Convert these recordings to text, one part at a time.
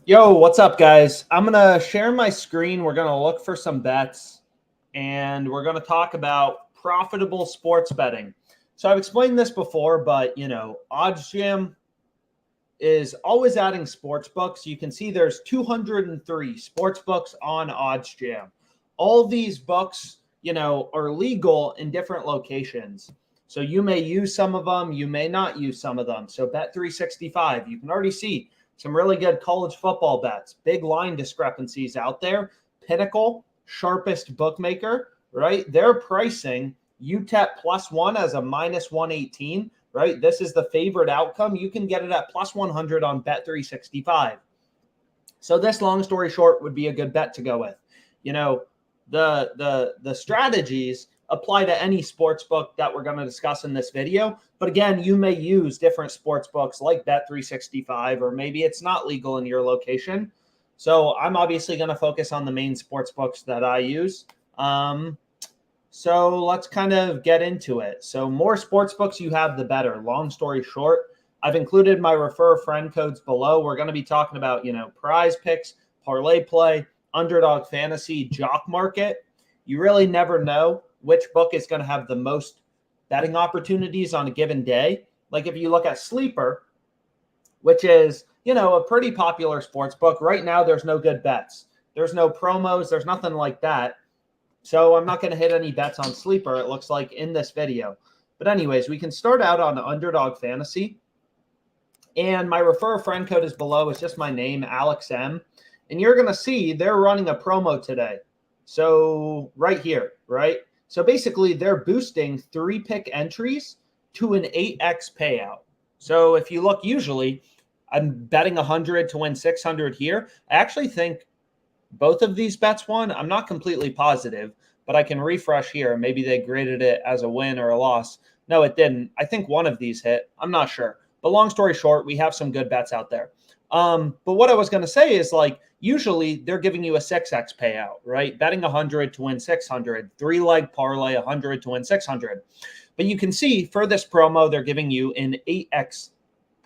Yo, what's up, guys? I'm going to share my screen. We're going to look for some bets, and we're going to talk about profitable sports betting. So I've explained this before, but, OddsJam is always adding sports books. You can see there's 203 sports books on OddsJam. All these books, are legal in different locations. So you may use some of them, you may not use some of them. So Bet365, you can already see some really good college football bets, big line discrepancies out there. Pinnacle, sharpest bookmaker, right? They're pricing UTEP +1 as a -118, right? This is the favorite outcome. You can get it at +100 on Bet365. So this, long story short, would be a good bet to go with. The strategies apply to any sports book that we're going to discuss in this video. But again, you may use different sports books like Bet365, or maybe it's not legal in your location. So I'm obviously going to focus on the main sports books that I use. So let's kind of get into it. So more sports books you have, the better. Long story short, I've included my refer a friend codes below. We're going to be talking about, PrizePicks, ParlayPlay, Underdog Fantasy, JockMKT. You really never know which book is going to have the most betting opportunities on a given day. Like if you look at Sleeper, which is, a pretty popular sports book. Right now, there's no good bets. There's no promos. There's nothing like that. So I'm not going to hit any bets on Sleeper, it looks like, in this video. But anyways, we can start out on Underdog Fantasy. And my refer a friend code is below. It's just my name, ALEXM. And you're going to see they're running a promo today. So right here, right? So basically, they're boosting 3-pick entries to an 8x payout. So if you look, usually I'm betting 100 to win 600 here. I actually think both of these bets won. I'm not completely positive, but I can refresh here. Maybe they graded it as a win or a loss. No, it didn't. I think one of these hit. I'm not sure. But long story short, we have some good bets out there. But what I was going to say is, usually they're giving you a 6x payout, right? Betting 100 to win 600, 3-leg parlay 100 to win 600. But you can see for this promo, they're giving you an 8x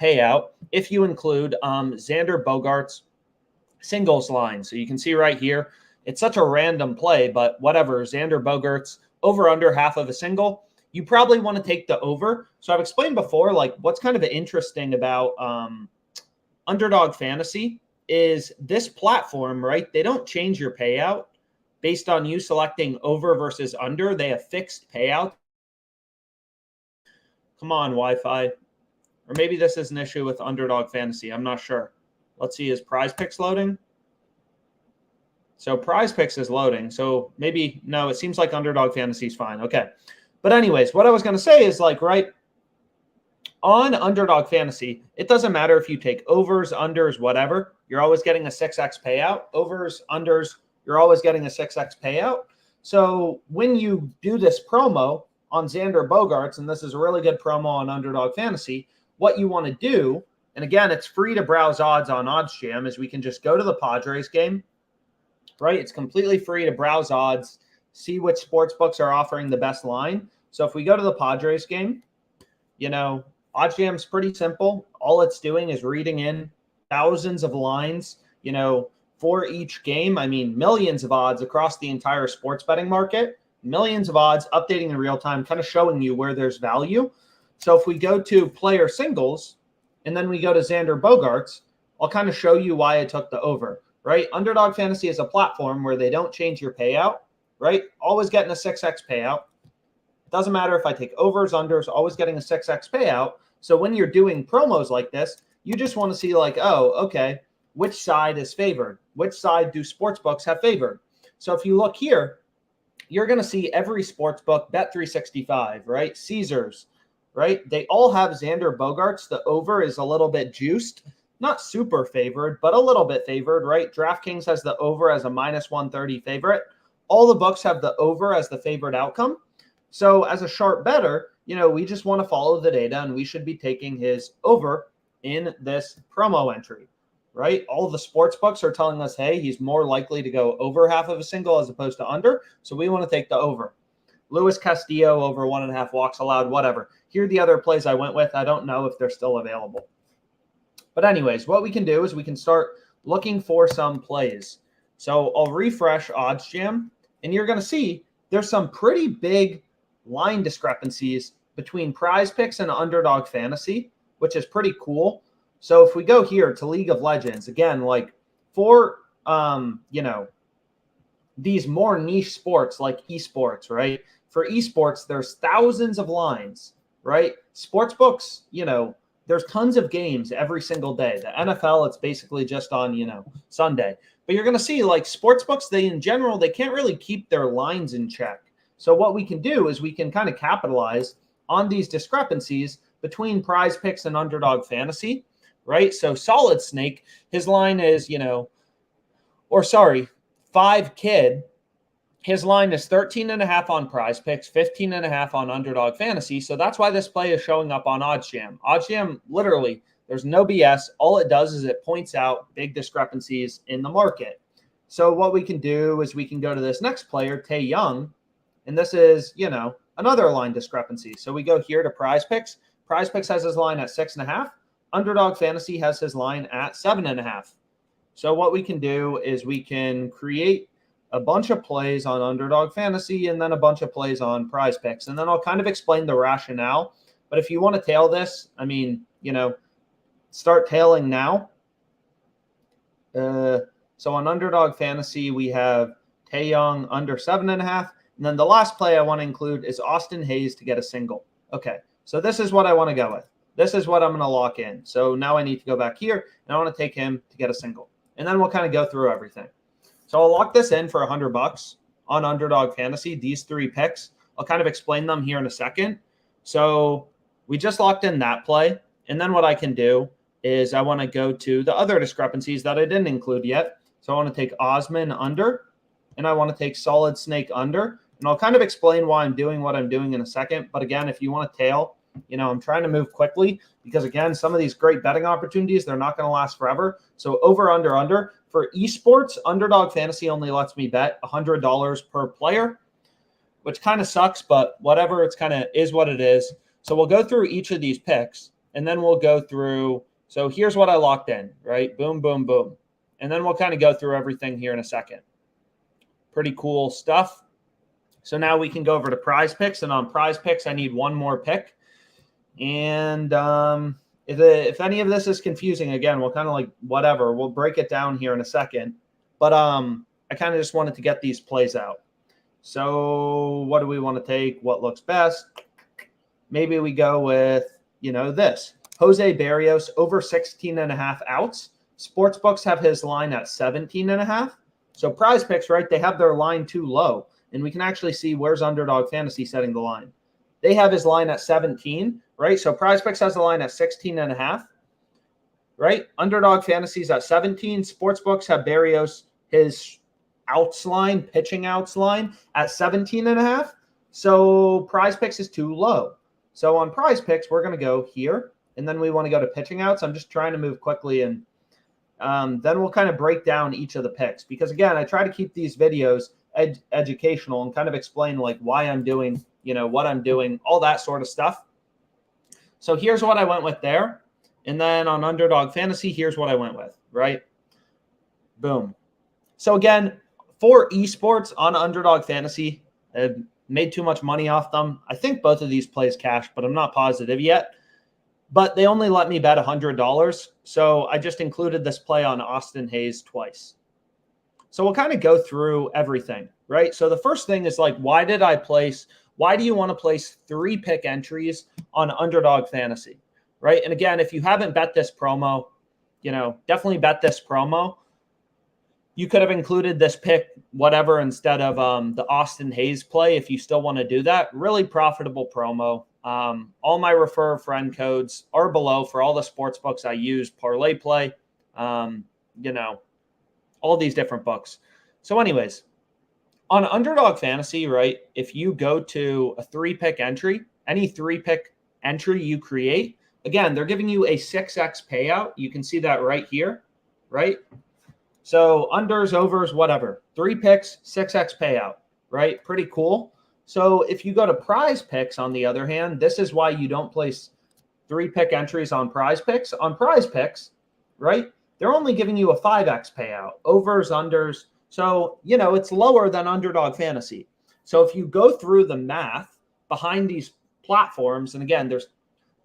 payout if you include Xander Bogaerts' singles line. So you can see right here, it's such a random play, but whatever. Xander Bogaerts over under half of a single. You probably want to take the over. So I've explained before, what's kind of interesting about Underdog Fantasy is this platform, right? They don't change your payout based on you selecting over versus under. They have fixed payout. Come on, Wi-Fi. Or maybe this is an issue with Underdog Fantasy. I'm not sure. Let's see, is PrizePicks loading? So PrizePicks is loading. So maybe, no, it seems like Underdog Fantasy is fine. Okay. But anyways, what I was going to say is right on Underdog Fantasy, it doesn't matter if you take overs, unders, whatever. You're always getting a 6x payout. Overs, unders, you're always getting a 6x payout. So when you do this promo on Xander Bogaerts, and this is a really good promo on Underdog Fantasy, what you want to do, and again, it's free to browse odds on OddsJam, is we can just go to the Padres game, right? It's completely free to browse odds, see which sports books are offering the best line. So if we go to the Padres game, OddsJam's pretty simple. All it's doing is reading in thousands of lines, for each game. I mean, millions of odds across the entire sports betting market, millions of odds updating in real time, kind of showing you where there's value. So if we go to player singles and then we go to Xander Bogaerts, I'll kind of show you why I took the over, right? Underdog Fantasy is a platform where they don't change your payout, right? Always getting a 6x payout. Doesn't matter if I take overs, unders, always getting a 6x payout. So when you're doing promos like this, you just want to see oh, okay, which side is favored? Which side do sports books have favored? So if you look here, you're going to see every sports book, Bet365, right? Caesars, right? They all have Xander Bogaerts. The over is a little bit juiced, not super favored, but a little bit favored, right? DraftKings has the over as a -130 favorite. All the books have the over as the favorite outcome. So as a sharp bettor, we just want to follow the data, and we should be taking his over in this promo entry, right? All the sports books are telling us, hey, he's more likely to go over half of a single as opposed to under. So we want to take the over. Luis Castillo over 1.5 walks allowed, whatever. Here are the other plays I went with. I don't know if they're still available. But anyways, what we can do is we can start looking for some plays. So I'll refresh OddsJam, and you're going to see there's some pretty big line discrepancies between PrizePicks and Underdog Fantasy, which is pretty cool. So if we go here to League of Legends, again, like for, these more niche sports like esports, right? For esports, there's thousands of lines, right? Sports books, there's tons of games every single day. The NFL, it's basically just on, Sunday. But you're going to see like sports books, in general, they can't really keep their lines in check. So what we can do is we can kind of capitalize on these discrepancies between PrizePicks and Underdog Fantasy, right? So Solid Snake, his line is, 5Kid, his line is 13.5 on PrizePicks, 15.5 on Underdog Fantasy. So that's why this play is showing up on OddsJam. OddsJam, literally, there's no BS. All it does is it points out big discrepancies in the market. So what we can do is we can go to this next player, Tae Young, and this is, another line discrepancy. So we go here to PrizePicks. PrizePicks has his line at 6.5. Underdog Fantasy has his line at 7.5. So what we can do is we can create a bunch of plays on Underdog Fantasy and then a bunch of plays on PrizePicks. And then I'll kind of explain the rationale. But if you want to tail this, start tailing now. So on Underdog Fantasy, we have Tae Young under 7.5. And then the last play I want to include is Austin Hayes to get a single. Okay, so this is what I want to go with. This is what I'm going to lock in. So now I need to go back here, and I want to take him to get a single. And then we'll kind of go through everything. So I'll lock this in for $100 on Underdog Fantasy, these 3 picks. I'll kind of explain them here in a second. So we just locked in that play. And then what I can do is I want to go to the other discrepancies that I didn't include yet. So I want to take Osman under, and I want to take Solid Snake under. And I'll kind of explain why I'm doing what I'm doing in a second. But again, if you want to tail, I'm trying to move quickly because, again, some of these great betting opportunities, they're not going to last forever. So over, under. For esports, Underdog Fantasy only lets me bet $100 per player, which kind of sucks, but whatever. It's kind of is what it is. So we'll go through each of these picks, and then we'll go through. So here's what I locked in, right? Boom, boom, boom. And then we'll kind of go through everything here in a second. Pretty cool stuff. So now we can go over to PrizePicks, and on PrizePicks, I need one more pick. And if any of this is confusing, again, we'll kind of whatever. We'll break it down here in a second. But I kind of just wanted to get these plays out. So what do we want to take? What looks best? Maybe we go with, this. Jose Barrios over 16.5 outs. Sportsbooks have his line at 17.5. So PrizePicks, right, they have their line too low. And we can actually see where's Underdog Fantasy setting the line. They have his line at 17, right? So PrizePicks has the line at 16.5, right? Underdog Fantasy's at 17. Sportsbooks have Barrios, his outs line, pitching outs line at 17.5. So PrizePicks is too low. So on PrizePicks, we're going to go here, and then we want to go to pitching outs. I'm just trying to move quickly, and then we'll kind of break down each of the picks. Because, again, I try to keep these videos educational and kind of explain why I'm doing, what I'm doing, all that sort of stuff. So here's what I went with there. And then on Underdog Fantasy, here's what I went with, right? Boom. So again, for esports on Underdog Fantasy, I've made too much money off them. I think both of these plays cash, but I'm not positive yet. But they only let me bet $100. So I just included this play on Austin Hayes twice. So we'll kind of go through everything, right? So the first thing is why do you want to place 3 pick entries on Underdog Fantasy, right? And again, if you haven't bet this promo, definitely bet this promo. You could have included this pick, whatever, instead of the Austin Hayes play if you still want to do that. Really profitable promo. All my refer friend codes are below for all the sports books I use, ParlayPlay, all these different books. So anyways, on Underdog Fantasy, right, if you go to a 3-pick entry, any 3-pick entry you create, again, they're giving you a 6x payout. You can see that right here, right? So unders, overs, whatever. 3 picks, 6x payout, right? Pretty cool. So if you go to PrizePicks, on the other hand, this is why you don't place 3-pick entries on PrizePicks. On PrizePicks, right, they're only giving you a 5x payout, overs, unders. So, it's lower than Underdog Fantasy. So if you go through the math behind these platforms, and again, there's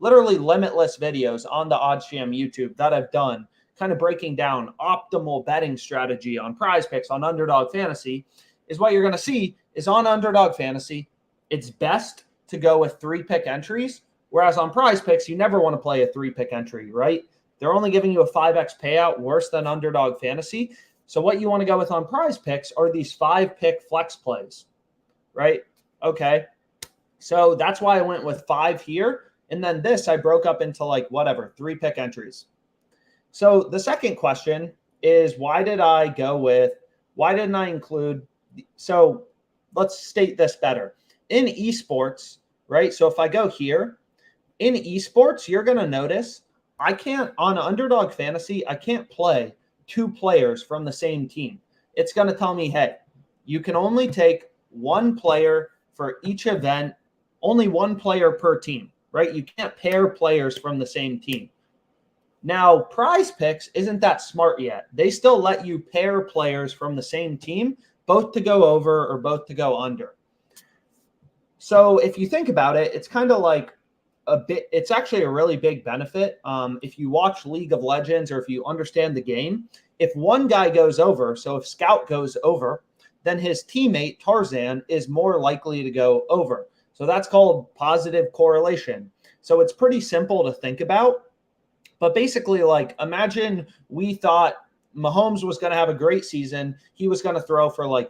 literally limitless videos on the OddsJam YouTube that I've done, kind of breaking down optimal betting strategy on PrizePicks, on Underdog Fantasy, is what you're going to see is on Underdog Fantasy, it's best to go with 3-pick entries, whereas on PrizePicks, you never want to play a 3-pick entry, right? They're only giving you a 5x payout, worse than Underdog Fantasy. So what you want to go with on PrizePicks are these 5-pick flex plays, right? Okay. So that's why I went with 5 here. And then this I broke up into 3-pick entries. So the second question is, why didn't I include, so let's state this better. In esports, right? So if I go here, in esports, you're going to notice on Underdog Fantasy, I can't play 2 players from the same team. It's going to tell me, hey, you can only take 1 player for each event, only 1 player per team, right? You can't pair players from the same team. Now, PrizePicks isn't that smart yet. They still let you pair players from the same team, both to go over or both to go under. So if you think about it, it's kind of like it's actually a really big benefit. If you watch League of Legends or if you understand the game, if one guy goes over, so if Scout goes over, then his teammate Tarzan is more likely to go over. So that's called positive correlation. So it's pretty simple to think about. But basically, imagine we thought Mahomes was going to have a great season. He was going to throw for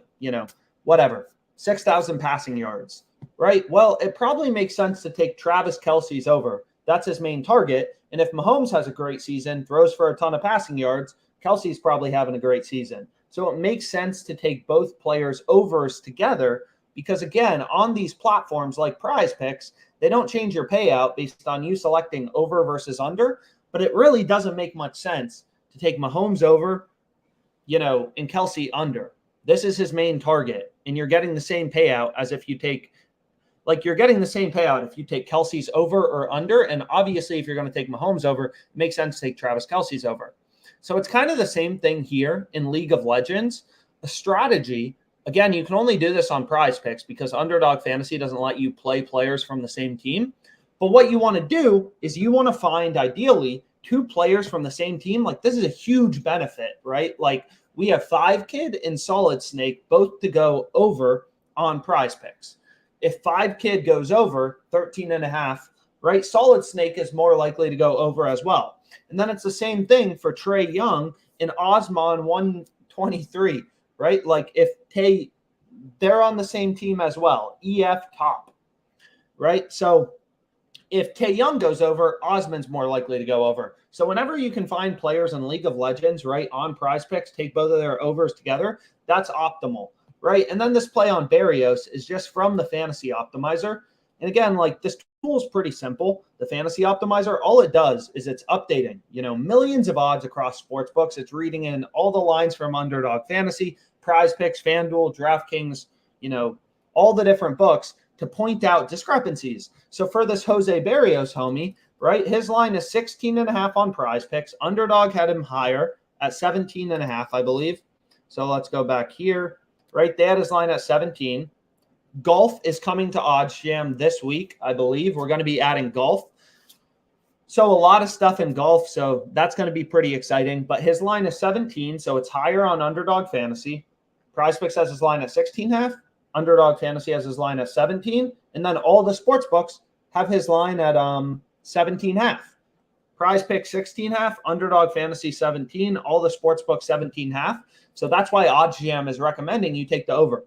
6,000 passing yards, right? Well, it probably makes sense to take Travis Kelce's over. That's his main target. And if Mahomes has a great season, throws for a ton of passing yards, Kelce's probably having a great season. So it makes sense to take both players' overs together because, again, on these platforms like PrizePicks, they don't change your payout based on you selecting over versus under. But it really doesn't make much sense to take Mahomes over, and Kelce under. This is his main target, and you're getting the same payout as if you take, you're getting the same payout if you take Kelce's over or under. And obviously, if you're going to take Mahomes over, it makes sense to take Travis Kelce's over. So it's kind of the same thing here in League of Legends. A strategy, again, you can only do this on PrizePicks because Underdog Fantasy doesn't let you play players from the same team. But what you want to do is you want to find, ideally, 2 players from the same team. This is a huge benefit, right? We have 5Kid and Solid Snake both to go over on PrizePicks. If 5Kid goes over 13.5, right, Solid Snake is more likely to go over as well. And then it's the same thing for Trae Young and Osman 123, right? They're on the same team as well, EF top, right? So if Tae Young goes over, Osman's more likely to go over. So whenever you can find players in League of Legends, right, on PrizePicks, take both of their overs together, that's optimal, right? And then this play on Barrios is just from the Fantasy Optimizer. And again, this tool is pretty simple. The Fantasy Optimizer, all it does is it's updating, millions of odds across sportsbooks. It's reading in all the lines from Underdog Fantasy, PrizePicks, FanDuel, DraftKings, all the different books to point out discrepancies. So for this Jose Barrios homie, right, his line is 16.5 on PrizePicks. Underdog had him higher at 17.5, I believe. So let's go back here, right? They had his line at 17. Golf is coming to OddsJam this week, I believe. We're going to be adding golf. So a lot of stuff in golf, so that's going to be pretty exciting. But his line is 17, so it's higher on Underdog Fantasy. PrizePicks has his line at 16.5. Underdog Fantasy has his line at 17, and then all the sports books have his line at 17.5. PrizePicks 16.5, Underdog Fantasy 17, all the sports books 17.5. So that's why OddsJam is recommending you take the over.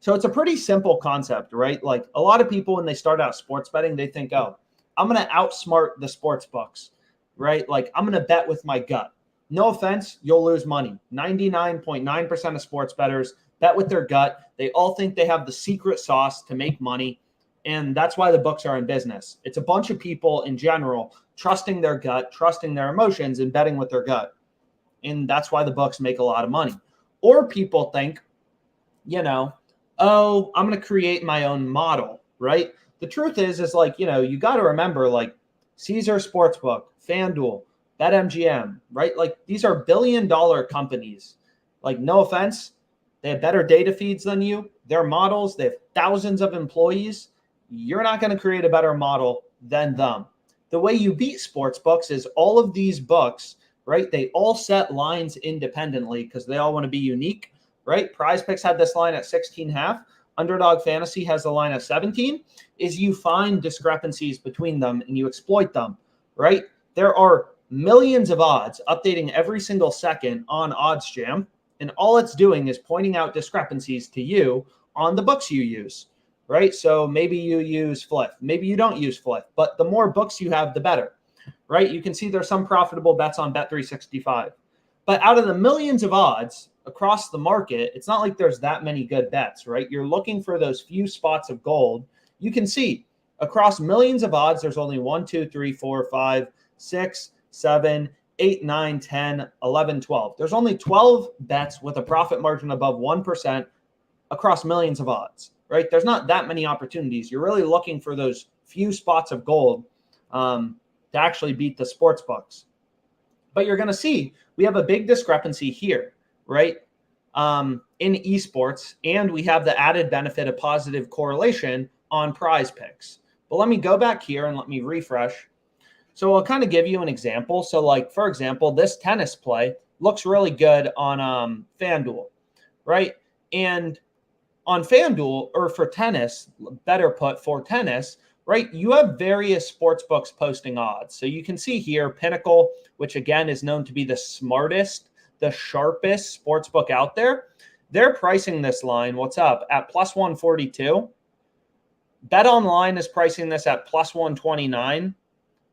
So it's a pretty simple concept, right? A lot of people when they start out sports betting, they think, oh, I'm going to outsmart the sports books, right? I'm going to bet with my gut. No offense, you'll lose money. 99.9% of sports bettors bet with their gut. They all think they have the secret sauce to make money. And that's why the books are in business. It's a bunch of people in general trusting their gut, trusting their emotions, and betting with their gut. And that's why the books make a lot of money. Or people think, oh, I'm going to create my own model, right? The truth is you got to remember, Caesar Sportsbook, FanDuel, BetMGM, right? Like these are billion-dollar companies. Like no offense, they have better data feeds than you. Their models, they have thousands of employees. You're not going to create a better model than them. The way you beat sports books is all of these books, right? They all set lines independently because they all want to be unique, right? PrizePicks had this line at 16.5. Underdog Fantasy has the line at 17. Is you find discrepancies between them and you exploit them, right? There are millions of odds updating every single second on OddsJam, and all it's doing is pointing out discrepancies to you on the books you use, right? So maybe you use Fliff, maybe you don't use Fliff, but the more books you have, the better, right? You can see there's some profitable bets on Bet365. But out of the millions of odds across the market, it's not like there's that many good bets, right? You're looking for those few spots of gold. You can see across millions of odds, there's only 1, 2, 3, 4, 5, 6, 7, 8, 9, 10, 11, 12. There's only 12 bets with a profit margin above 1% across millions of odds, right? There's not that many opportunities. You're really looking for those few spots of gold to actually beat the sports books. But you're going to see we have a big discrepancy here, right? In esports, and we have the added benefit of positive correlation on PrizePicks. But let me go back here and let me refresh. So I'll kind of give you an example. So like, for example, this tennis play looks really good on FanDuel, right? And on FanDuel, or for tennis, better put, for tennis, right, you have various sports books posting odds. So you can see here, Pinnacle, which again is known to be the smartest, the sharpest sports book out there. They're pricing this line, what's up, at plus 142. BetOnline is pricing this at plus 129,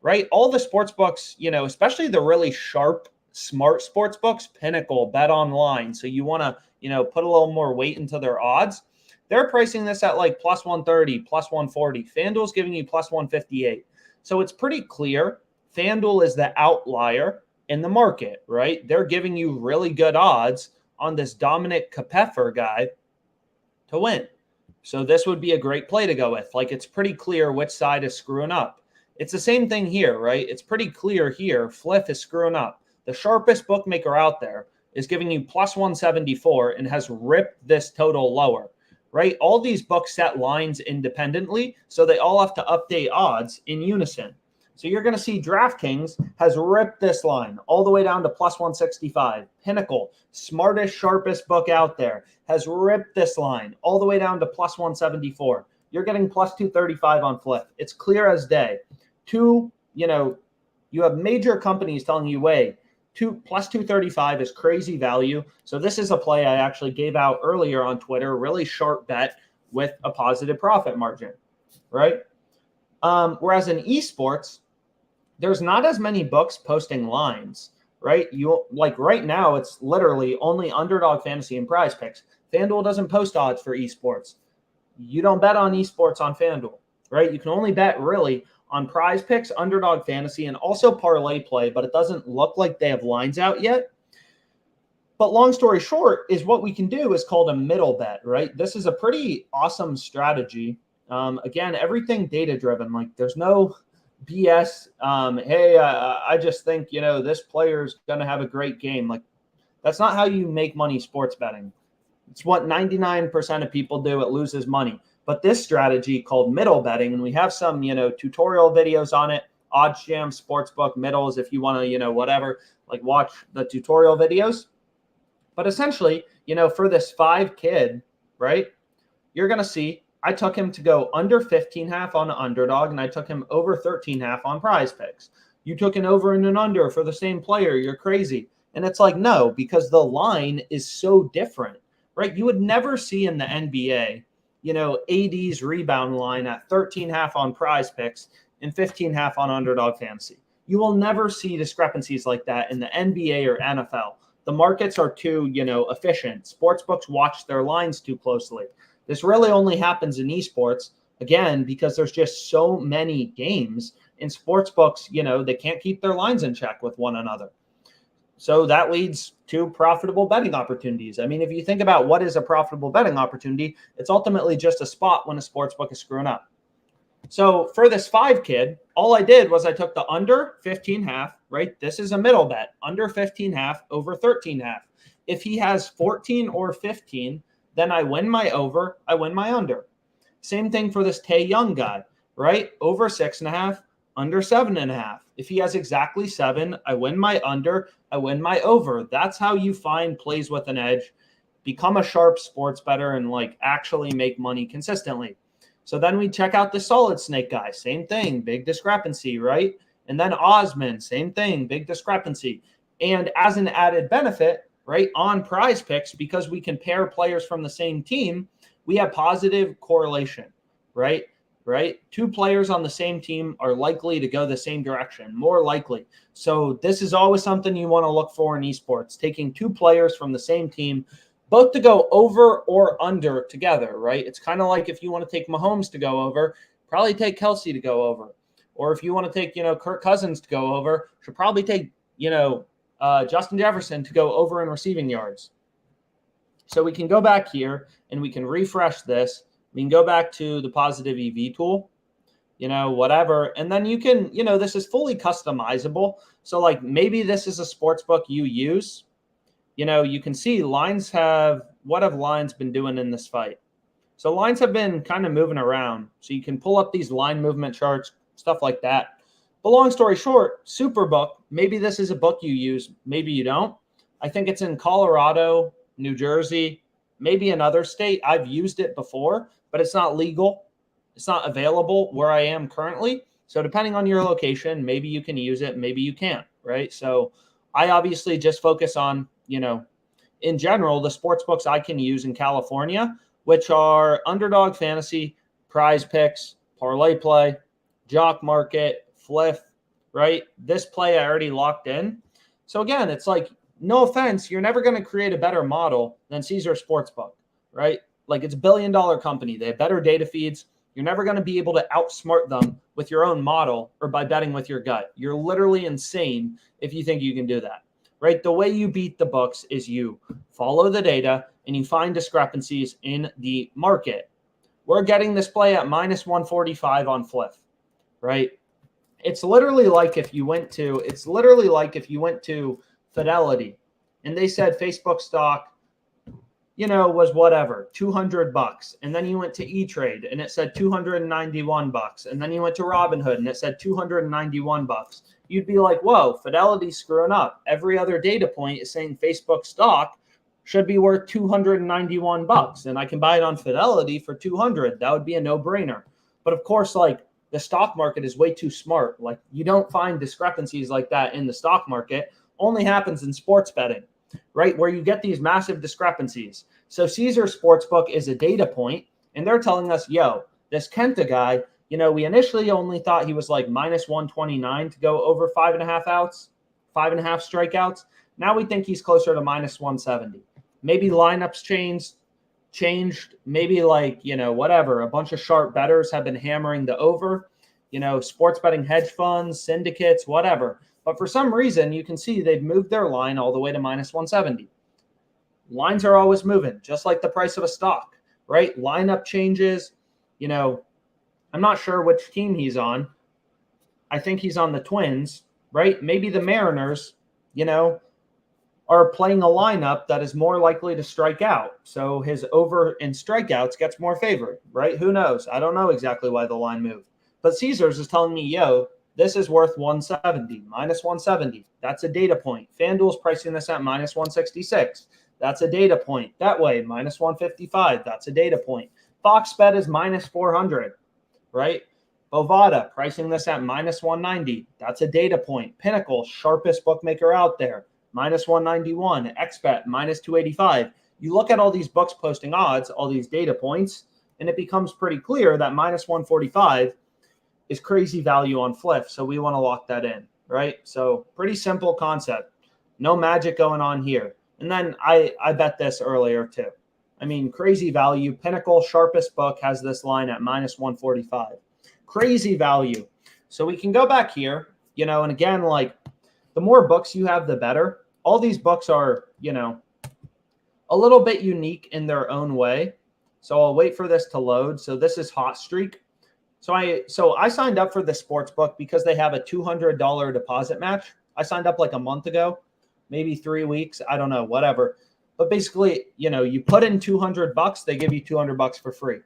right? All the sports books, you know, especially the really sharp, smart sports books, Pinnacle, BetOnline. So you want to, you know, put a little more weight into their odds. They're pricing this at like plus 130, plus 140. FanDuel's giving you plus 158. So it's pretty clear FanDuel is the outlier in the market, right? They're giving you really good odds on this Dominic Koepfer guy to win. So this would be a great play to go with. Like it's pretty clear which side is screwing up. It's the same thing here, right? It's pretty clear here. Fliff is screwing up. The sharpest bookmaker out there is giving you plus 174 and has ripped this total lower, right? All these books set lines independently, so they all have to update odds in unison. So you're going to see DraftKings has ripped this line all the way down to plus 165. Pinnacle, smartest, sharpest book out there, has ripped this line all the way down to plus 174. You're getting plus 235 on Fliff. It's clear as day. You have major companies telling you, wait, plus 235 is crazy value. So this is a play I actually gave out earlier on Twitter, really sharp bet with a positive profit margin, right? Whereas in esports, there's not as many books posting lines, right? Right now, it's literally only Underdog Fantasy and PrizePicks. FanDuel doesn't post odds for esports. You don't bet on esports on FanDuel, right? You can only bet really on PrizePicks, Underdog Fantasy, and also ParlayPlay, but it doesn't look like they have lines out yet. But long story short is what we can do is called a middle bet, right? This is a pretty awesome strategy. Again, everything data-driven. Like there's no BS. I just think, this player's going to have a great game. Like that's not how you make money sports betting. It's what 99% of people do. It loses money. But this strategy called middle betting, and we have some, tutorial videos on it, OddsJam, Sportsbook, middles, if you want to, whatever, like watch the tutorial videos. But essentially, for this 5 kid, right, you're going to see I took him to go under 15.5 on Underdog, and I took him over 13.5 on PrizePicks. You took an over and an under for the same player. You're crazy. And it's like, no, because the line is so different, right? You would never see in the NBA, AD's rebound line at 13.5 on PrizePicks and 15.5 on Underdog Fantasy. You will never see discrepancies like that in the NBA or NFL. The markets are too, efficient. Sportsbooks watch their lines too closely. This really only happens in esports, again, because there's just so many games. In sportsbooks, they can't keep their lines in check with one another. So that leads to profitable betting opportunities. I mean, if you think about what is a profitable betting opportunity, it's ultimately just a spot when a sportsbook is screwing up. So for this 5 kid, all I did was I took the under 15.5, right? This is a middle bet, under 15.5 over 13.5. If he has 14 or 15, then I win my over, I win my under. Same thing for this Tae Young guy, right? Over 6.5, under 7.5. If he has exactly 7, I win my under, I win my over. That's how you find plays with an edge, become a sharp sports bettor, and like actually make money consistently. So then we check out the solid snake guy, same thing, big discrepancy, right? And then Osman, same thing, big discrepancy. And as an added benefit, right, on PrizePicks, because we can pair players from the same team, we have positive correlation, right? Right? 2 players on the same team are likely to go the same direction, more likely. So this is always something you want to look for in esports, taking 2 players from the same team, both to go over or under together, right? It's kind of like if you want to take Mahomes to go over, probably take Kelsey to go over. Or if you want to take, Kirk Cousins to go over, should probably take, Justin Jefferson to go over in receiving yards. So we can go back here and we can refresh this. We can go back to the positive EV tool, whatever. And then you can, this is fully customizable. So like maybe this is a sports book you use. You can see lines what have lines been doing in this fight? So lines have been kind of moving around. So you can pull up these line movement charts, stuff like that. But long story short, Superbook, maybe this is a book you use, maybe you don't. I think it's in Colorado, New Jersey, maybe another state. I've used it before, but it's not legal. It's not available where I am currently. So depending on your location, maybe you can use it, maybe you can't, right? So I obviously just focus on, in general, the sports books I can use in California, which are Underdog Fantasy, PrizePicks, ParlayPlay, JockMKT, Fliff, right? This play I already locked in. So again, it's like, no offense, you're never going to create a better model than Caesar Sportsbook, right? Like it's a $1 billion company. They have better data feeds. You're never going to be able to outsmart them with your own model or by betting with your gut. You're literally insane if you think you can do that, right? The way you beat the books is you follow the data and you find discrepancies in the market. We're getting this play at minus 145 on Fliff, right? It's literally like if you went to Fidelity and they said Facebook stock, was whatever, $200. And then you went to E-Trade and it said $291. And then you went to Robinhood and it said $291. You'd be like, whoa, Fidelity's screwing up. Every other data point is saying Facebook stock should be worth $291. And I can buy it on Fidelity for $200. That would be a no-brainer. But of course, like the stock market is way too smart. Like you don't find discrepancies like that in the stock market. Only happens in sports betting, right? Where you get these massive discrepancies. So Caesar Sportsbook is a data point, and they're telling us, yo, this Kenta guy, we initially only thought he was like minus 129 to go over 5.5 strikeouts. Now we think he's closer to minus 170. Maybe lineups changed. Maybe like, whatever. A bunch of sharp bettors have been hammering the over, sports betting hedge funds, syndicates, whatever. But for some reason, you can see they've moved their line all the way to minus 170. Lines are always moving, just like the price of a stock, right? Lineup changes. I'm not sure which team he's on. I think he's on the Twins, right? Maybe the Mariners, are playing a lineup that is more likely to strike out. So his over in strikeouts gets more favored, right? Who knows? I don't know exactly why the line moved. But Caesars is telling me, yo, this is worth 170, minus 170. That's a data point. FanDuel's pricing this at minus 166. That's a data point. That way, minus 155. That's a data point. Fox Bet is minus 400, right? Bovada pricing this at minus 190. That's a data point. Pinnacle, sharpest bookmaker out there, minus 191. XBet, minus 285. You look at all these books posting odds, all these data points, and it becomes pretty clear that minus 145 is crazy value on Fliff. So we want to lock that in, right? So pretty simple concept. No magic going on here. And then I bet this earlier too. I mean, crazy value. Pinnacle, sharpest book, has this line at minus 145. Crazy value. So we can go back here, and again, like the more books you have, the better. All these books are, a little bit unique in their own way. So I'll wait for this to load. So this is Hot Streak. So I signed up for the sports book because they have a $200 deposit match. I signed up like a month ago, maybe 3 weeks. I don't know, whatever. But basically, you put in $200, they give you $200 for free.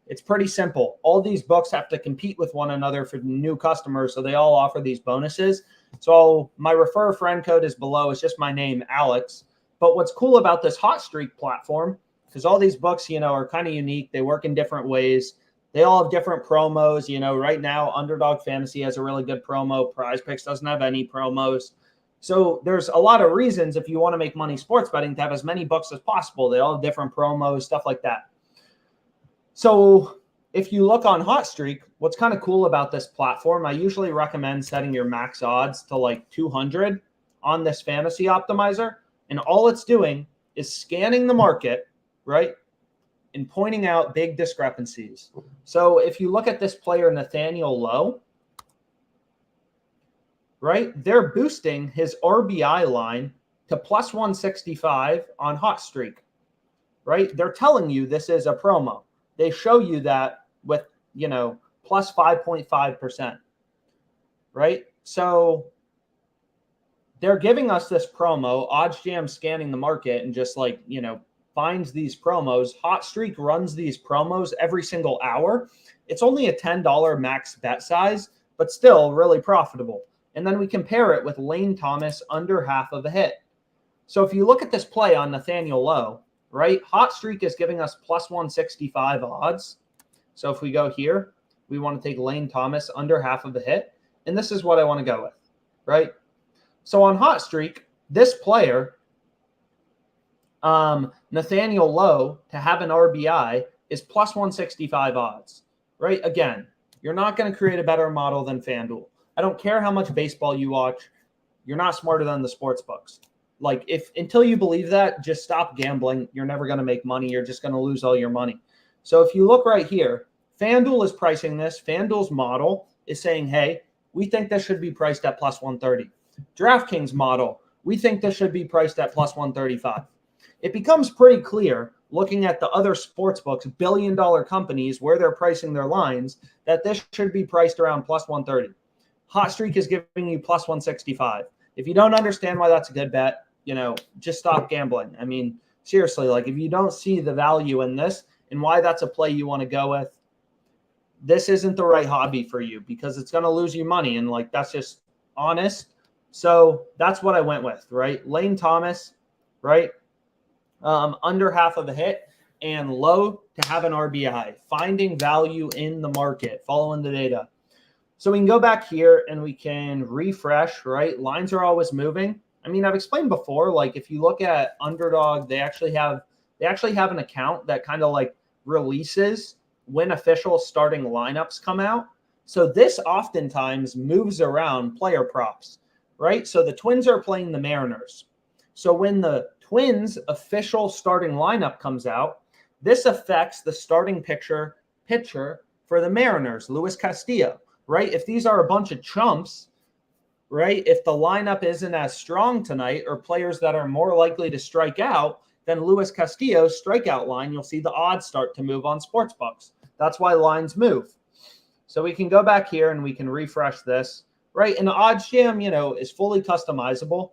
It's pretty simple. All these books have to compete with one another for new customers, so they all offer these bonuses. So my refer a friend code is below. It's just my name, Alex. But what's cool about this Hot Streak platform, because all these books, are kind of unique. They work in different ways. They all have different promos. Right now, Underdog Fantasy has a really good promo. PrizePicks doesn't have any promos. So there's a lot of reasons if you want to make money sports betting to have as many books as possible. They all have different promos, stuff like that. So if you look on Hot Streak, what's kind of cool about this platform, I usually recommend setting your max odds to like 200 on this fantasy optimizer. And all it's doing is scanning the market, right? And pointing out big discrepancies. So if you look at this player, Nathaniel Lowe, right? They're boosting his RBI line to plus 165 on Hot Streak, right? They're telling you this is a promo. They show you that with, plus 5.5%, right? So they're giving us this promo. OddsJam scanning the market and just finds these promos. Hot Streak runs these promos every single hour. It's only a $10 max bet size, but still really profitable. And then we compare it with Lane Thomas under half of a hit. So if you look at this play on Nathaniel Lowe, right, Hot Streak is giving us plus 165 odds. So if we go here, we want to take Lane Thomas under half of a hit. And this is what I want to go with, right? So on Hot Streak, this player, Nathaniel Lowe, to have an RBI is plus 165 odds, right? Again, you're not going to create a better model than FanDuel. I don't care how much baseball you watch. You're not smarter than the sports books. Until you believe that, just stop gambling. You're never going to make money. You're just going to lose all your money. So if you look right here, FanDuel is pricing this. FanDuel's model is saying, hey, we think this should be priced at plus 130. DraftKings model, we think this should be priced at plus 135. It becomes pretty clear looking at the other sports books, billion-dollar companies, where they're pricing their lines, that this should be priced around plus 130. Hot Streak is giving you plus 165. If you don't understand why that's a good bet, just stop gambling. I mean, seriously, if you don't see the value in this and why that's a play you want to go with, this isn't the right hobby for you because it's going to lose you money. And that's just honest. So that's what I went with, right? Lane Thomas, right? Under half of a hit, and Low to have an RBI, finding value in the market, following the data. So we can go back here and we can refresh, right? Lines are always moving. I mean, I've explained before, if you look at Underdog, they actually have an account that kind of releases when official starting lineups come out. So this oftentimes moves around player props, right? So the Twins are playing the Mariners. So when the Twins official starting lineup comes out, this affects the starting pitcher for the Mariners, Luis Castillo, right? If these are a bunch of chumps, right? If the lineup isn't as strong tonight or players that are more likely to strike out, then Luis Castillo's strikeout line, you'll see the odds start to move on sportsbooks. That's why lines move. So we can go back here and we can refresh this, right? And the OddsJam, is fully customizable.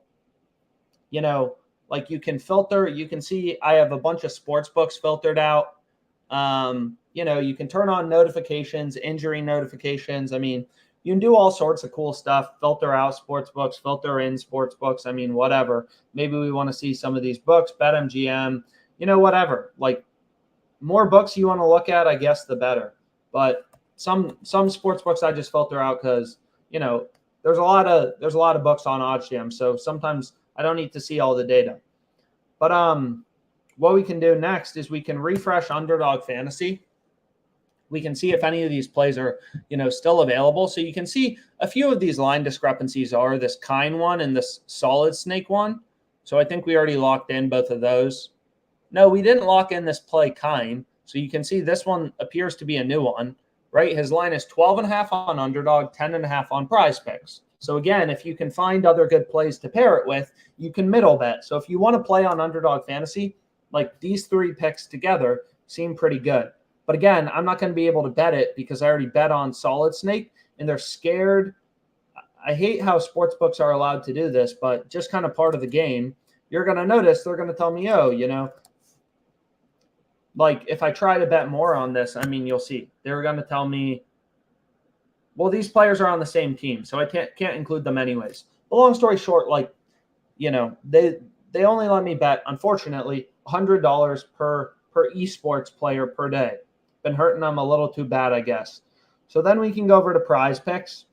You can filter, you can see I have a bunch of sports books filtered out. You can turn on notifications, injury notifications. I mean, you can do all sorts of cool stuff, filter out sports books, filter in sports books. I mean, whatever. Maybe we want to see some of these books, BetMGM, whatever. More books you want to look at, I guess, the better. But some sports books I just filter out because, there's a lot of books on OddsJam. So sometimes I don't need to see all the data. But what we can do next is we can refresh Underdog Fantasy. We can see if any of these plays are, still available. So you can see a few of these line discrepancies are this Kine one and this Solid Snake one. So I think we already locked in both of those. No, we didn't lock in this play Kine. So you can see this one appears to be a new one, right? His line is 12.5 on Underdog, 10.5 on PrizePicks. So again, if you can find other good plays to pair it with, you can middle bet. So if you want to play on Underdog Fantasy, these three picks together seem pretty good. But again, I'm not going to be able to bet it because I already bet on Solid Snake, and they're scared. I hate how sports books are allowed to do this, but just kind of part of the game. You're going to notice they're going to tell me, oh, like if I try to bet more on this, I mean, you'll see. They're going to tell me, well, these players are on the same team, so I can't include them anyways. But long story short, like, they only let me bet, unfortunately, $100 per esports player per day. Been hurting them a little too bad, I guess. So then we can go over to PrizePicks.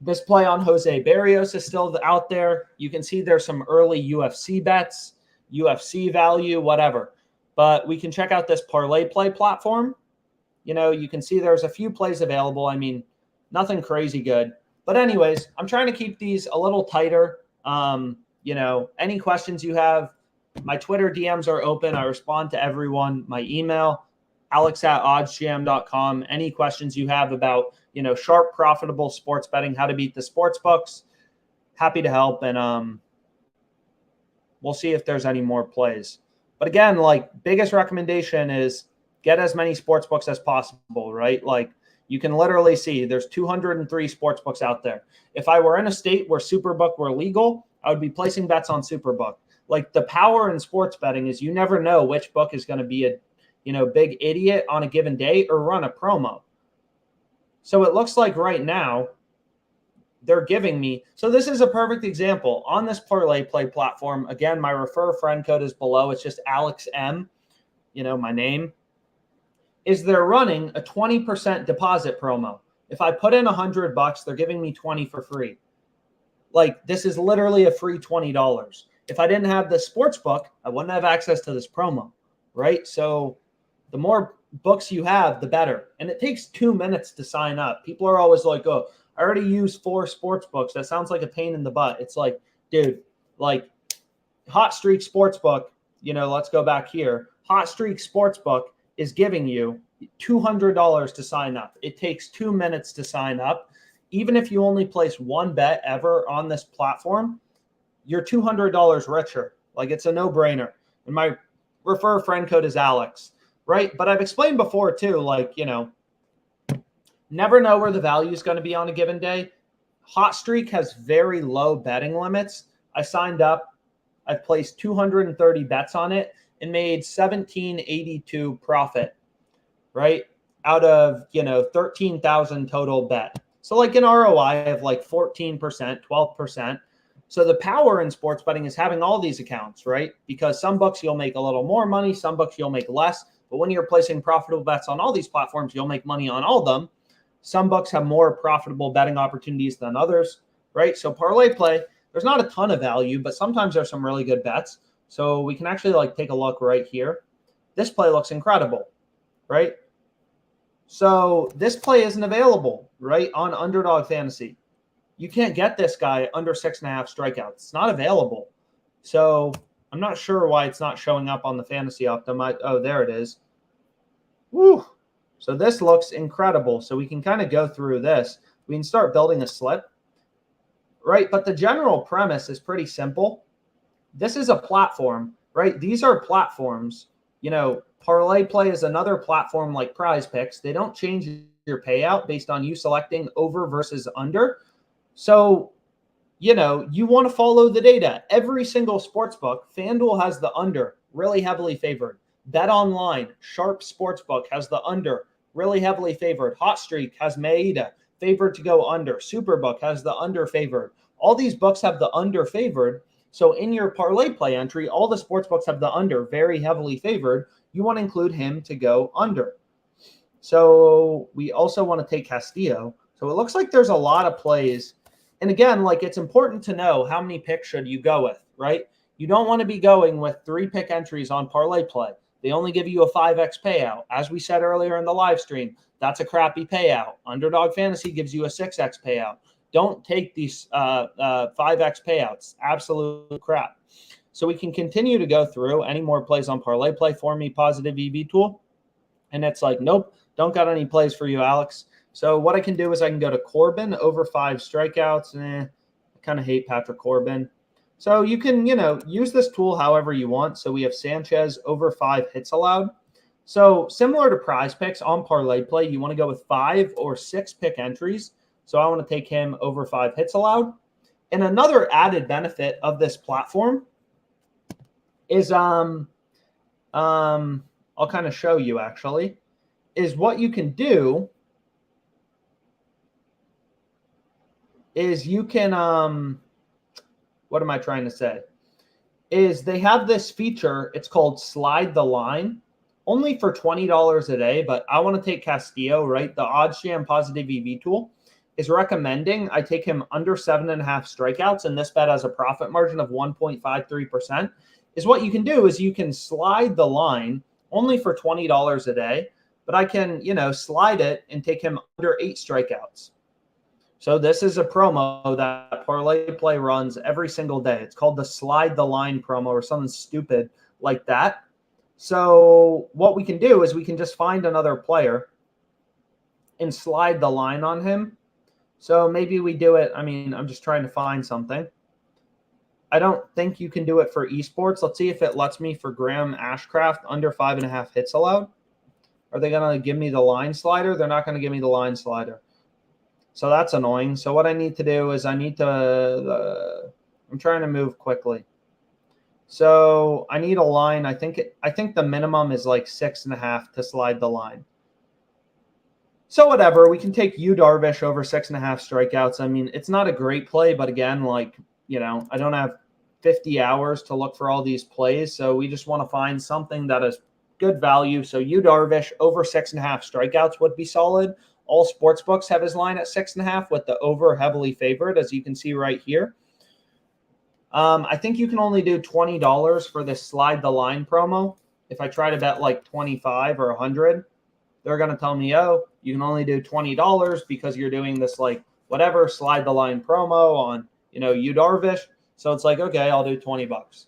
This play on Jose Barrios is still out there. You can see there's some early UFC bets, UFC value, whatever. But we can check out this ParlayPlay platform. You can see there's a few plays available. I mean, nothing crazy good. But anyways, I'm trying to keep these a little tighter. Any questions you have, my Twitter DMs are open. I respond to everyone. My email, alex@oddsjam.com. Any questions you have about, sharp, profitable sports betting, how to beat the sports books, happy to help. And we'll see if there's any more plays. But again, like, biggest recommendation is get as many sports books as possible, right? Like, you can literally see there's 203 sports books out there. If I were in a state where Superbook were legal, I would be placing bets on Superbook. Like, the power in sports betting is you never know which book is going to be a, big idiot on a given day or run a promo. So it looks like right now they're giving me. So this is a perfect example on this ParlayPlay platform. Again, my refer friend code is below. It's just ALEXM, my name. Is they're running a 20% deposit promo. If I put in $100, they're giving me 20 for free. Like, this is literally a free $20. If I didn't have the sports book, I wouldn't have access to this promo, right? So the more books you have, the better. And it takes 2 minutes to sign up. People are always like, oh, I already used 4 sports books. That sounds like a pain in the butt. It's like, dude, like Hot Streak Sportsbook, let's go back here. Hot Streak Sportsbook is giving you $200 to sign up. It takes 2 minutes to sign up. Even if you only place one bet ever on this platform, you're $200 richer. Like, it's a no-brainer. And my refer friend code is Alex, right? But I've explained before too, like, never know where the value is going to be on a given day. Hot Streak has very low betting limits. I signed up. I've placed 230 bets on it and made $17.82 profit, right? Out of, 13,000 total bet. So like an ROI of like 14%, 12%. So the power in sports betting is having all these accounts, right? Because some books you'll make a little more money, some books you'll make less. But when you're placing profitable bets on all these platforms, you'll make money on all of them. Some books have more profitable betting opportunities than others, right? So ParlayPlay, there's not a ton of value, but sometimes there's some really good bets. So we can actually like take a look right here. This play looks incredible, right? So this play isn't available, right, on Underdog Fantasy. You can't get this guy under 6.5 strikeouts. It's not available. So I'm not sure why it's not showing up on the Fantasy Optim. Oh, there it is. Woo. So this looks incredible. So we can kind of go through this. We can start building a slip, right? But the general premise is pretty simple. This is a platform, right? These are platforms. ParlayPlay is another platform like PrizePicks. They don't change your payout based on you selecting over versus under. So, you want to follow the data. Every single sportsbook, FanDuel has the under, really heavily favored. Bet Online, Sharp Sportsbook has the under, really heavily favored. Hot Streak has Maeda, favored to go under. Superbook has the under favored. All these books have the under favored. So in your ParlayPlay entry, all the sports books have the under, very heavily favored. You want to include him to go under. So we also want to take Castillo. So it looks like there's a lot of plays. And again, like, it's important to know how many picks should you go with, right? You don't want to be going with 3 pick entries on ParlayPlay. They only give you a 5x payout. As we said earlier in the live stream, that's a crappy payout. Underdog Fantasy gives you a 6x payout. Don't take these 5x payouts. Absolute crap. So we can continue to go through any more plays on ParlayPlay for me, positive EV tool. And it's like, nope, don't got any plays for you, Alex. So what I can do is I can go to Corbin over 5 strikeouts. I kind of hate Patrick Corbin. So you can, use this tool however you want. So we have Sanchez over 5 hits allowed. So similar to PrizePicks on ParlayPlay, you want to go with 5 or 6 pick entries. So I want to take him over 5 hits allowed. And another added benefit of this platform is I'll kind of show you actually, is what you can do is you can what am I trying to say? Is they have this feature, it's called Slide the Line, only for $20 a day, but I want to take Castillo, right? The OddsJam Positive EV tool is recommending I take him under 7.5 strikeouts, and this bet has a profit margin of 1.53%. Is what you can do is you can slide the line only for $20 a day, but I can, slide it and take him under 8 strikeouts. So this is a promo that ParlayPlay runs every single day. It's called the Slide the Line promo or something stupid like that. So what we can do is we can just find another player and slide the line on him. So maybe we do it. I mean, I'm just trying to find something. I don't think you can do it for esports. Let's see if it lets me for Graham Ashcraft under 5.5 hits allowed. Are they going to give me the line slider? They're not going to give me the line slider. So that's annoying. So what I need to do is I'm trying to move quickly. So I need a line. I think the minimum is like 6.5 to slide the line. So whatever, we can take Yu Darvish over 6.5 strikeouts. I mean, it's not a great play, but again, I don't have 50 hours to look for all these plays. So we just want to find something that is good value. So Yu Darvish over 6.5 strikeouts would be solid. All sports books have his line at 6.5 with the over heavily favored, as you can see right here. I think you can only do $20 for this slide the line promo. If I try to bet like 25 or 100, they're going to tell me, oh, you can only do $20 because you're doing this like whatever slide the line promo on, Yu Darvish. So it's like, okay, I'll do $20.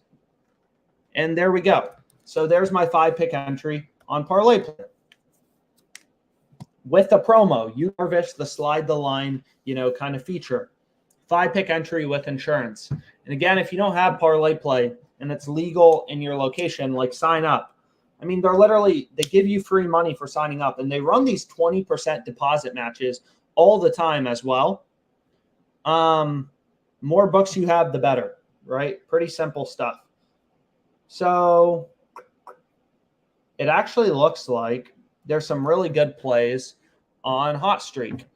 And there we go. So there's my 5-pick entry on ParlayPlay. With the promo, Yu Darvish, the slide the line, kind of feature. 5-pick entry with insurance. And again, if you don't have ParlayPlay and it's legal in your location, like sign up. I mean, they give you free money for signing up, and they run these 20% deposit matches all the time as well. More books you have, the better, right? Pretty simple stuff. So it actually looks like there's some really good plays on Hot Streak.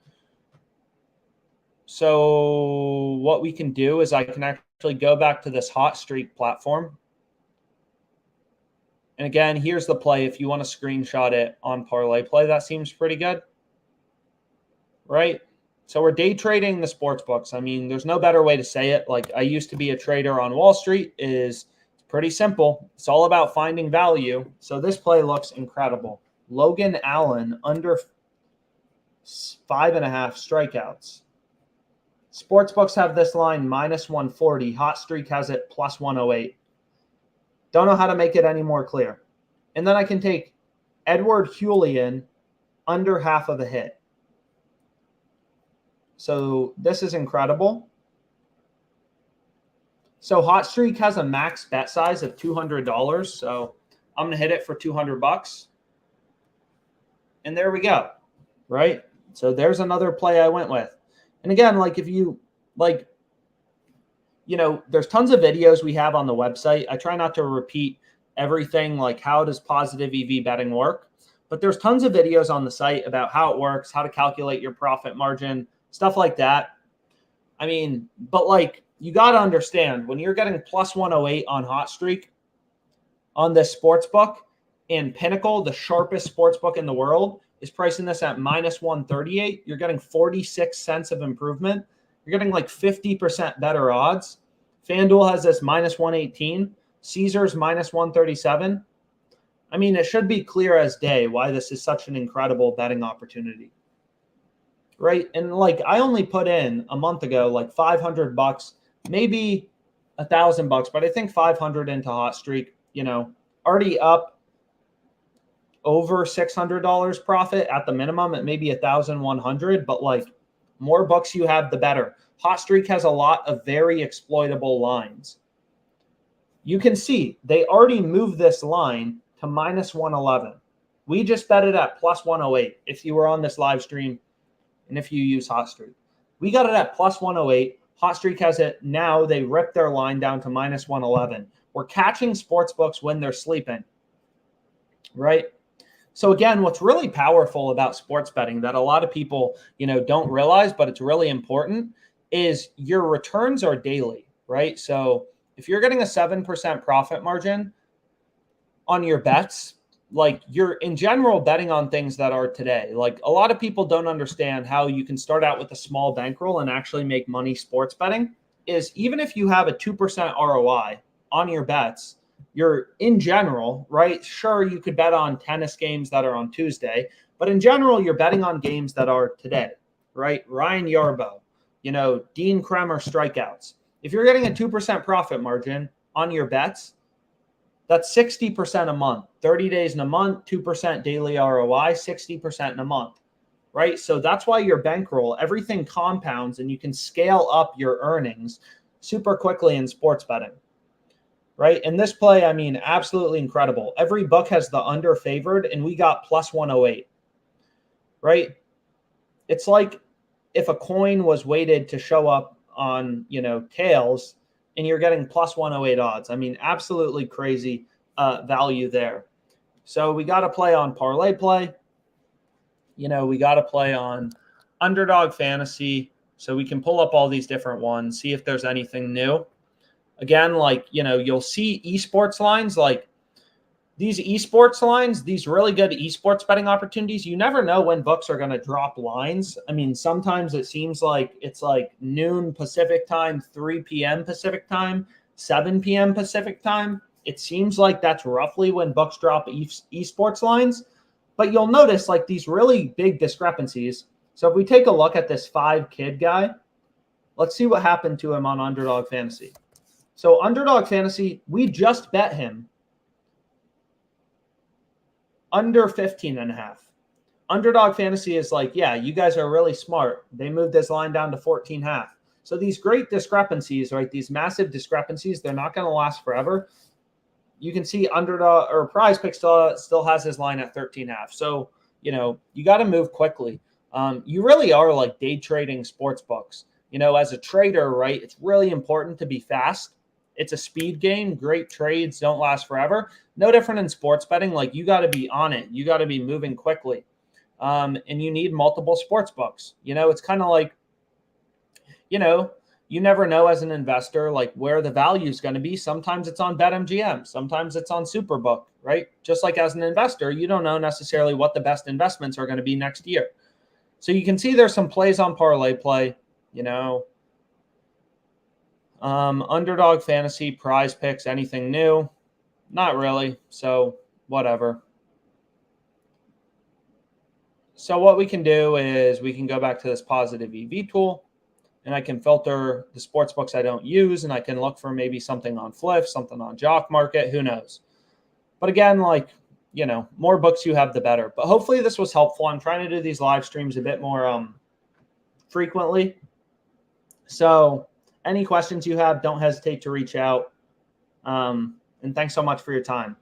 So what we can do is I can actually go back to this Hot Streak platform. And again, here's the play. If you want to screenshot it on ParlayPlay, that seems pretty good, right? So we're day trading the sports books. I mean, there's no better way to say it. Like I used to be a trader on Wall Street. It's pretty simple. It's all about finding value. So this play looks incredible. Logan Allen under 5.5 strikeouts. Sportsbooks have this line minus 140. Hot Streak has it plus 108. Don't know how to make it any more clear. And then I can take Edward Julian under half of a hit. So this is incredible. So Hot Streak has a max bet size of $200. So I'm going to hit it for $200. And there we go, right? So there's another play I went with. And again, like if you there's tons of videos we have on the website. I try not to repeat everything, like how does positive EV betting work? But there's tons of videos on the site about how it works, how to calculate your profit margin, stuff like that. I mean, but like you got to understand when you're getting plus 108 on Hot Streak on this sports book, and Pinnacle, the sharpest sports book in the world, is pricing this at minus 138. You're getting 46 cents of improvement. You're getting like 50% better odds. FanDuel has this minus 118. Caesars minus 137. I mean, it should be clear as day why this is such an incredible betting opportunity, right? And like I only put in a month ago like $500, maybe $1,000, but I think 500 into Hot Streak. Already up over $600 profit at the minimum. It may be 1,100, but like more bucks you have, the better. Hot Streak has a lot of very exploitable lines. You can see they already moved this line to minus 111, We just bet it at plus 108 if you were on this live stream and if you use Hot Streak. We got it at plus 108. Hot Streak has it now. They ripped their line down to minus 111. We're catching sports books when they're sleeping, right? So again, what's really powerful about sports betting that a lot of people, don't realize, but it's really important, is your returns are daily, right? So if you're getting a 7% profit margin on your bets, like you're in general betting on things that are today. Like a lot of people don't understand how you can start out with a small bankroll and actually make money sports betting. Is even if you have a 2% ROI on your bets, you're in general, right? Sure, you could bet on tennis games that are on Tuesday, but in general, you're betting on games that are today, right? Ryan Yarbrough, Dean Kremer strikeouts. If you're getting a 2% profit margin on your bets, that's 60% a month, 30 days in a month, 2% daily ROI, 60% in a month, right? So that's why your bankroll, everything compounds and you can scale up your earnings super quickly in sports betting, right? And this play, absolutely incredible. Every book has the under favored and we got plus 108, right? It's like if a coin was weighted to show up on, tails, and you're getting plus 108 odds. Absolutely crazy value there. So we got to play on ParlayPlay. We got to play on Underdog Fantasy. So we can pull up all these different ones, see if there's anything new. Again, you'll see esports lines, like these esports lines, these really good esports betting opportunities. You never know when books are going to drop lines. Sometimes it seems like it's like noon Pacific time, 3 p.m. Pacific time, 7 p.m. Pacific time. It seems like that's roughly when books drop esports lines. But you'll notice like these really big discrepancies. So if we take a look at this 5-kid guy, let's see what happened to him on Underdog Fantasy. So Underdog Fantasy, we just bet him under 15.5. Underdog Fantasy is like, yeah, you guys are really smart. They moved this line down to 14.5. So these great discrepancies, right? These massive discrepancies, they're not going to last forever. You can see Underdog or PrizePicks still has his line at 13.5. So, you got to move quickly. You really are like day trading sports books. As a trader, right? It's really important to be fast. It's a speed game. Great trades don't last forever. No different in sports betting. Like you got to be on it. You got to be moving quickly. And you need multiple sports books. It's kind of like, you never know as an investor, like where the value is going to be. Sometimes it's on BetMGM. Sometimes it's on Superbook, right? Just like as an investor, you don't know necessarily what the best investments are going to be next year. So you can see there's some plays on ParlayPlay, Underdog Fantasy, PrizePicks, anything new? Not really. So whatever. So what we can do is we can go back to this positive EV tool and I can filter the sports books I don't use and I can look for maybe something on Fliff, something on Jock Market, who knows. But again, more books you have, the better. But hopefully this was helpful. I'm trying to do these live streams a bit more frequently. So any questions you have, don't hesitate to reach out. And thanks so much for your time.